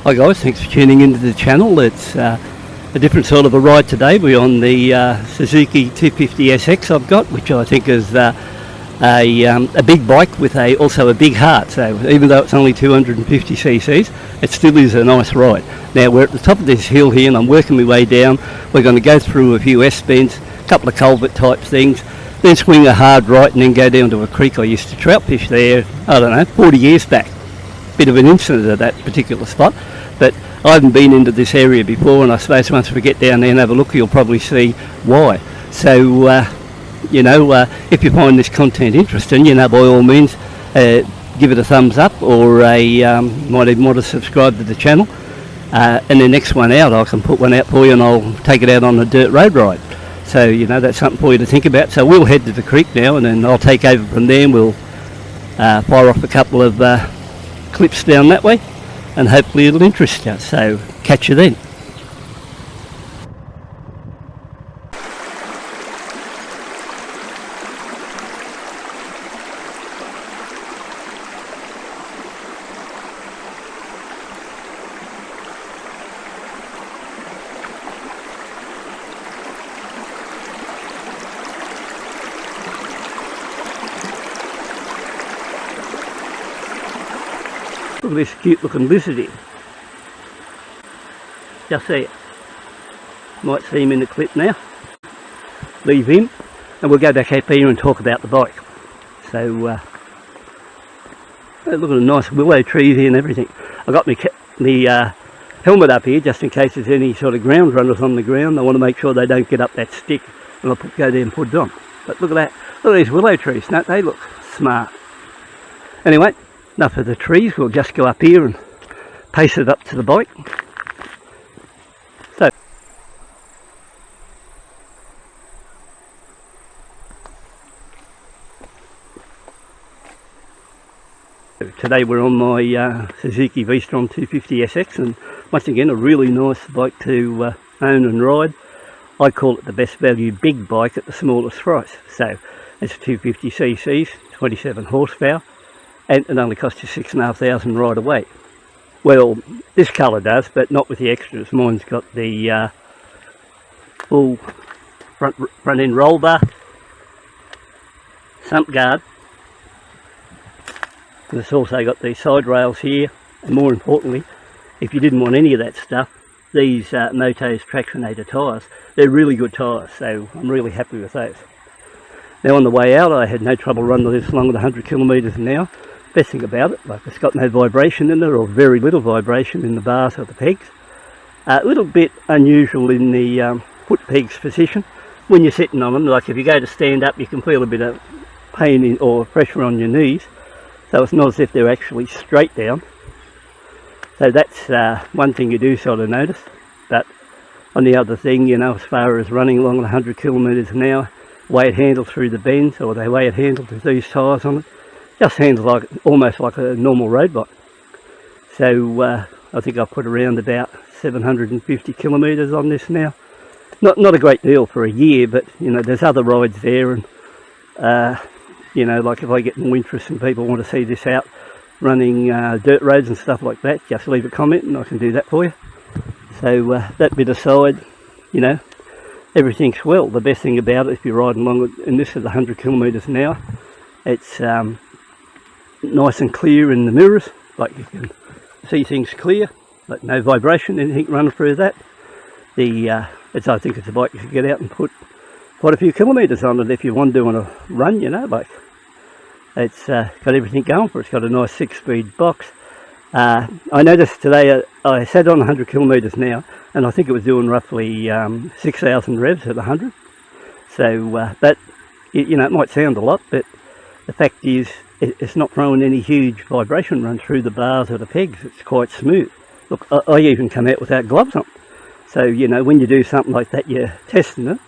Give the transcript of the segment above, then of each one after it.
Hi guys, thanks for tuning into the channel. It's a different sort of a ride today. We're on the Suzuki 250SX I've got, which I think is a big bike with also a big heart. So even though it's only 250cc's, it still is a nice ride. Now we're at the top of this hill here and I'm working my way down. We're going to go through a few S-bends, a couple of culvert type things, then swing a hard right and then go down to a creek. I used to trout fish there, I don't know, 40 years back. Bit of an incident at that particular spot, but I haven't been into this area before, and I suppose once we get down there and have a look you'll probably see why. So if you find this content interesting, by all means give it a thumbs up, or might even want to subscribe to the channel, and the next one out I can put one out for you and I'll take it out on a dirt road ride. So that's something for you to think about. So we'll head to the creek now and then I'll take over from there and we'll fire off a couple of clips down that way, and hopefully it'll interest you. So catch you then. Look at this cute looking lizard here. Just there. Might see him in the clip now. Leave him and we'll go back up here and talk about the bike. So look at the nice willow trees here and everything. I got my helmet up here just in case there's any sort of ground runners on the ground. I want to make sure they don't get up that stick and I'll go there and put it on. But look at that. Look at these willow trees. Don't they look smart? Anyway, enough of the trees. We'll just go up here and pace it up to the bike. So today we're on my Suzuki Vstrom 250SX, and once again a really nice bike to own and ride. I call it the best value big bike at the smallest price. So it's 250cc's, 27 horsepower. And it only costs you $6,500 right away. Well, this colour does, but not with the extras. Mine's got the full front end roll bar, sump guard, and it's also got these side rails here. And more importantly, if you didn't want any of that stuff, these Moto's Tractionator tyres, they're really good tyres, so I'm really happy with those. Now on the way out I had no trouble running this along at 100 kilometres an hour. Best thing about it, like it's got no vibration in it, or very little vibration in the bars or the pegs. A little bit unusual in the foot pegs position when you're sitting on them. Like if you go to stand up you can feel a bit of pain or pressure on your knees, so it's not as if they're actually straight down. So that's one thing you do sort of notice. But on the other thing, as far as running along at 100 kilometres an hour, the way it handles through the bends, or the way it handles with these tyres on it, just handles like almost like a normal road bike. So I think I've put around about 750 kilometres on this now. Not a great deal for a year, but there's other rides there, and like if I get more interest and people want to see this out running dirt roads and stuff like that, just leave a comment and I can do that for you. So that bit aside, everything's well. The best thing about it, if you're riding along, and this is 100 kilometres an hour, it's nice and clear in the mirrors, like you can see things clear, like no vibration, anything running through that. I think it's a bike you could get out and put quite a few kilometres on it if you want doing a run, like it's got everything going for it. It's got a nice 6-speed box. I noticed today I sat on 100 kilometres an hour and I think it was doing roughly 6,000 revs at 100. So but it might sound a lot, but the fact is it's not throwing any huge vibration run through the bars or the pegs. It's quite smooth. Look, I even come out without gloves on. So when you do something like that, you're testing it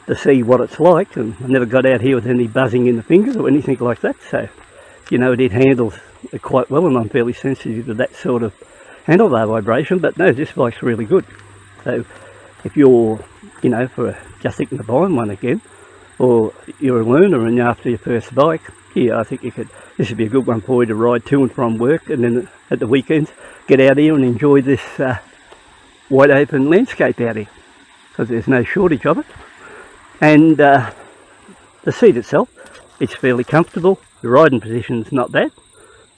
to see what it's like, and I never got out here with any buzzing in the fingers or anything like that. So it handles it quite well, and I'm fairly sensitive to that sort of handlebar vibration. But no, this bike's really good. So if you're for just thinking of buying one again, or you're a learner and you're after your first bike, here, I think this would be a good one for you to ride to and from work, and then at the weekends get out here and enjoy this wide open landscape out here, because there's no shortage of it. And the seat itself, it's fairly comfortable. The riding position's not bad,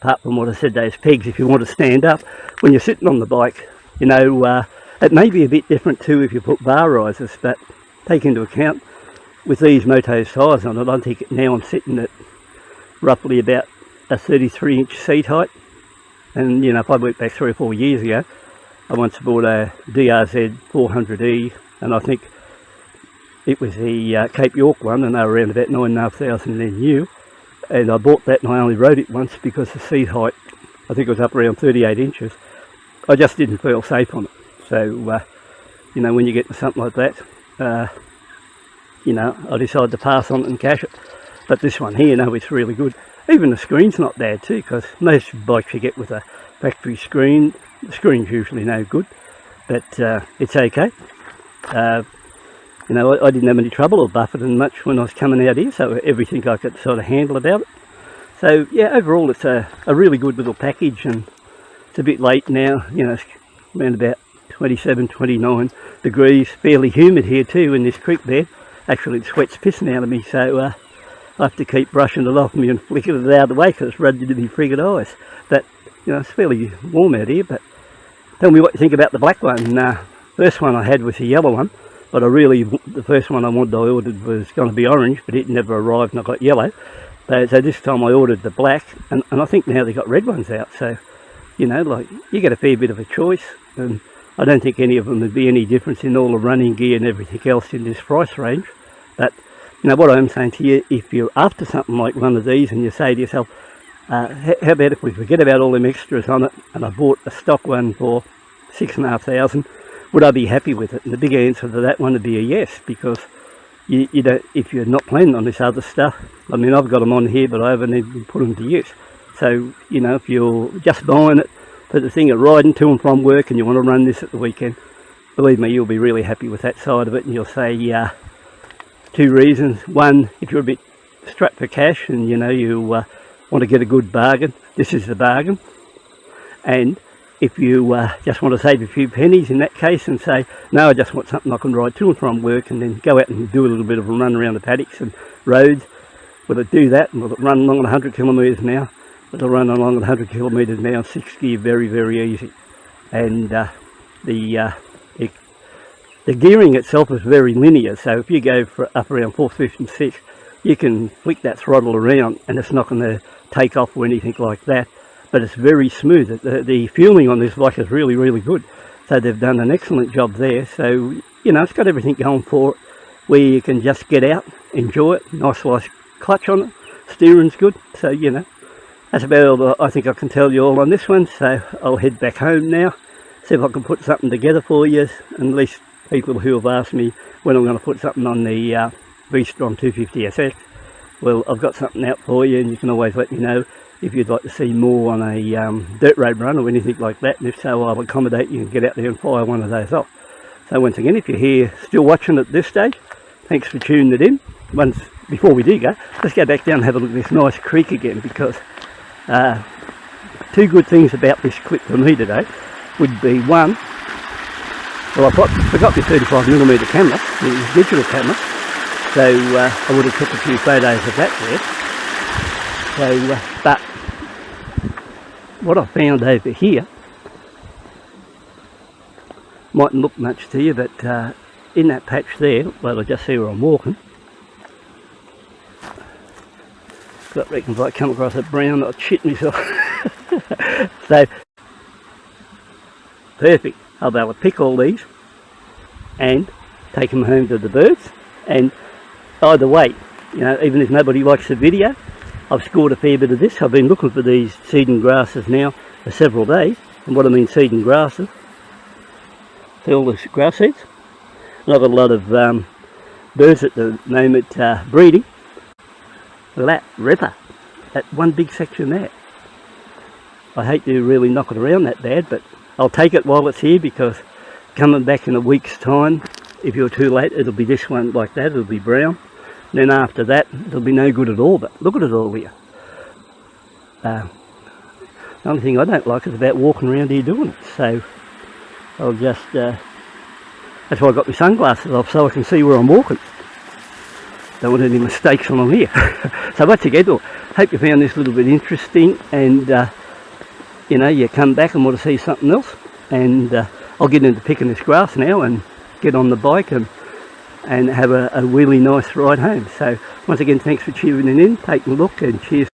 apart from what I said, those pegs if you want to stand up when you're sitting on the bike. You know, it may be a bit different too if you put bar risers, but take into account with these Moto's tyres on it, I think now I'm sitting at roughly about a 33-inch seat height. And you know, if I went back 3 or 4 years ago, I once bought a DRZ 400E, and I think it was the Cape York one, and they were around about 9,500 new. And I bought that and I only rode it once because the seat height, I think it was up around 38 inches. I just didn't feel safe on it. So, you know, when you get to something like that, you know, I decided to pass on it and cash it. But this one here, no, it's really good. Even the screen's not bad too, because most bikes you get with a factory screen, the screen's usually no good, but it's okay. You know, I didn't have any trouble or buffeting much when I was coming out here, so everything I could sort of handle about it. So yeah, overall it's a really good little package, and it's a bit late now, you know, it's around about 27, 29 degrees, fairly humid here too in this creek bed. Actually it sweats pissing out of me, so I have to keep brushing it off me and flicking it out of the way because it's rubbed into my friggin' eyes. But you know, it's fairly warm out here. But tell me what you think about the black one. First one I had was the yellow one, but the first one I ordered was going to be orange, but it never arrived and I got yellow. So this time I ordered the black, and I think now they've got red ones out. So, you know, like, you get a fair bit of a choice, and I don't think any of them would be any difference in all the running gear and everything else in this price range. But, you know, what I'm saying to you, if you're after something like one of these and you say to yourself, how about if we forget about all them extras on it and I bought a stock one for 6,500, would I be happy with it? And the big answer to that one would be a yes, because you don't, if you're not planning on this other stuff, I mean, I've got them on here, but I haven't even put them to use. So, you know, if you're just buying it for the thing of riding to and from work and you want to run this at the weekend, believe me, you'll be really happy with that side of it. And you'll say, two reasons. One, if you're a bit strapped for cash and, you know, you want to get a good bargain, this is the bargain. And if you just want to save a few pennies in that case and say, no, I just want something I can ride to and from work and then go out and do a little bit of a run around the paddocks and roads, will it do that? And will it run along at 100 kilometres an hour? It'll run along at 100 kilometres an hour, 6 gear, very, very easy. And the gearing itself is very linear, so if you go for up around 4th, 5th and 6th, you can flick that throttle around and it's not going to take off or anything like that. But it's very smooth. The fueling on this bike is really, really good. So they've done an excellent job there. So, you know, it's got everything going for it, where you can just get out, enjoy it. Nice nice clutch on it. Steering's good. So, you know, that's about all I think I can tell you all on this one. So I'll head back home now, see if I can put something together for you, and at least people who have asked me when I'm going to put something on the Vstrom 250SX, well, I've got something out for you, and you can always let me know if you'd like to see more on a dirt road run or anything like that, and if so, I'll accommodate you and get out there and fire one of those off. So once again, if you're here still watching at this stage, thanks for tuning it in. Before we do go, let's go back down and have a look at this nice creek again, because two good things about this clip for me today would be, one, well, I forgot my 35mm camera, the digital camera, so I would have took a few photos of that there. So, but what I found over here mightn't look much to you, but in that patch there, well, I just see where I'm walking. I reckon if I come across a brown, I'll shit myself. So, perfect. I'll be able to pick all these and take them home to the birds. And either way, you know, even if nobody likes the video, I've scored a fair bit of this. I've been looking for these seeding grasses now for several days. And what I mean seeding grasses, see all the grass seeds? And I've got a lot of birds at the moment breeding. Look at that ripper, that one big section there. I hate to really knock it around that bad, but I'll take it while it's here, because coming back in a week's time, if you're too late, it'll be this one like that, it'll be brown. Then after that, it'll be no good at all. But look at it all here. The only thing I don't like is about walking around here doing it. So I'll just, that's why I got my sunglasses off, so I can see where I'm walking. Don't want any mistakes on here. So once again, hope you found this a little bit interesting, and you know, you come back and want to see something else, and I'll get into picking this grass now and get on the bike and have a really nice ride home. So once again, thanks for tuning in, taking a look, and cheers.